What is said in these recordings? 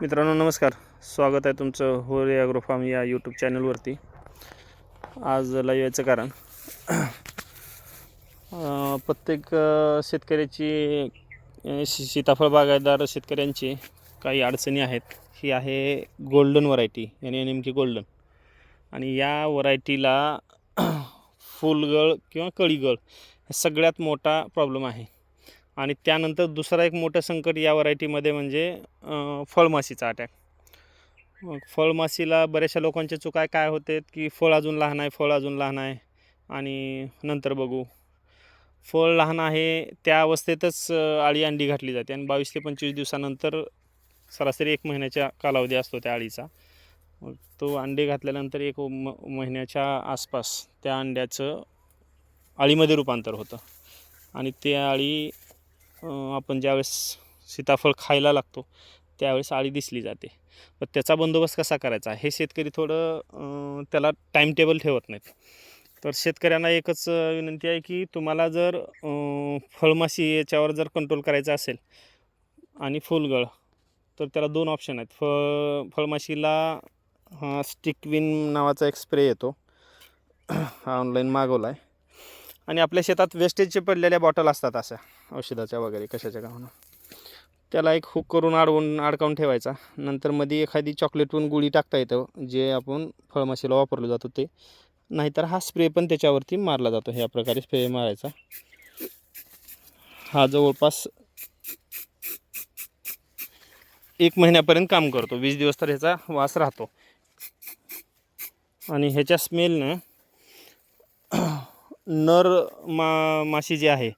मित्रांनो नमस्कार, स्वागत आहे तुमचं होरे ॲग्रो फार्म या यूट्यूब चॅनलवरती। आज लाईव्ह यायचं कारण प्रत्येक शेतकऱ्याची सीताफळ बागायतदार शेतकऱ्यांची काही अडचणी आहेत। ही आहे गोल्डन व्हरायटी यानी नेमकी गोल्डन, आणि या व्हरायटीला फुलगळ किंवा कळीगळ हे सगळ्यात मोठा प्रॉब्लेम आहे। आणि त्यानंतर दुसरा एक मोठं संकट या व्हरायटीमध्ये म्हणजे फळमाशीचा अटॅक। फळमाशीला बऱ्याचशा लोकांच्या चुका काय होते की फळ अजून लहान आहे आणि नंतर बघू। फळ लहान आहे त्या अवस्थेतच अळी अंडी घातली जाते आणि 22 ते 25 दिवसानंतर सरासरी 1 महिन्याचा कालावधी असतो त्या अळीचा। मग तो अंडे घातल्यानंतर 1 महिन्याच्या आसपास त्या अंड्याचं अळीमध्ये रूपांतर होतं आणि ते अळी आपण ज्यावेळेस सीताफळ खायला लागतो त्यावेळेस अळी दिसली जाते। पण त्याचा बंदोबस्त कसा करायचा हे शेतकरी थोडं त्याला टाईम टेबल ठेवत नाहीत। तर शेतकऱ्यांना एकच विनंती आहे की तुम्हाला जर फळमाशी याच्यावर जर कंट्रोल करायचा असेल आणि फुलगळ, तर त्याला 2 ऑप्शन आहेत। फळमाशीला स्टिकविन नावाचा एक स्प्रे येतो, हा ऑनलाईन मागवला आहे। आणि आपल्या शेतात वेस्टेजचे पडलेल्या बॉटल असतात अशा औषधाच्या वगैरे कशाच्या कामानं, त्याला एक हुक करून अडकावून ठेवायचा। नंतर मध्ये एखादी चॉकलेटहून गुळी टाकता येतं जे आपण फळमाशीला वापरलं जातो ते, नाहीतर हा स्प्रे पण त्याच्यावरती मारला जातो। ह्या प्रकारे स्प्रे मारायचा। हा जवळपास 1 महिन्यापर्यंत काम करतो, 20 दिवस तर ह्याचा वास राहतो। आणि ह्याच्या स्मेलनं नर माशी जे आहे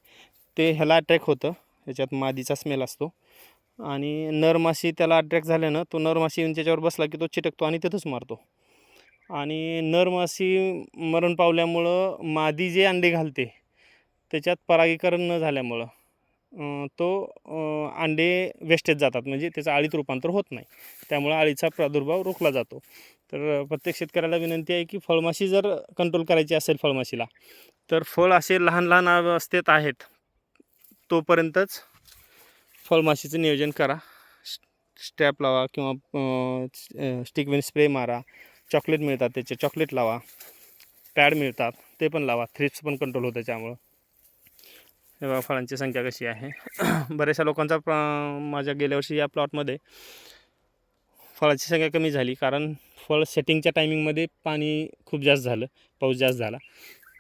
ते ह्याला अट्रॅक्ट होतं, ह्याच्यात मादीचा स्मेल असतो आणि नर माशी त्याला अट्रॅक्ट झाल्यानं तो नर माशी येऊन त्याच्यावर बसला की तो चिटकतो आणि तिथंच मारतो। आणि नर माशी मरण पावल्यामुळं मादी जे अंडे घालते त्याच्यात परागीकरण न झाल्यामुळं तो अंडे वेस्टेज जातात, म्हणजे त्याचं अळीत रूपांतर होत नाही, त्यामुळे अळीचा प्रादुर्भाव रोखला जातो। तर प्रत्येक शेतकऱ्याला विनंती आहे की फळमाशी जर कंट्रोल करायची असेल फळमाशीला, तर फळ असे लहान अवस्थेत आहेत तोपर्यंतच फळमाशीचं नियोजन करा। स्ट्रॅप लावा किंवा स्टिकविन स्प्रे मारा, चॉकलेट मिळतात त्याचे चॉकलेट लावा, पॅड मिळतात ते पण लावा, थ्रिप्स पण कंट्रोल होतं त्यामुळं। हे बघा फळांची संख्या कशी आहे। बऱ्याचशा लोकांचा माझ्या गेल्या वर्षी या प्लॉटमध्ये फळाची संख्या कमी झाली, कारण फळ सेटिंगच्या टायमिंगमध्ये पाणी खूप जास्त झालं, पाऊस जास्त झाला।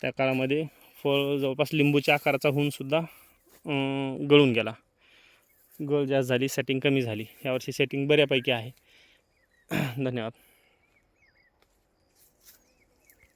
त्या काळामध्ये फळ जवळपास लिंबूच्या आकाराचा होऊनसुद्धा गळून गेला, गळ जास्त झाली, सेटिंग कमी झाली। यावर्षी सेटिंग बऱ्यापैकी आहे। धन्यवाद।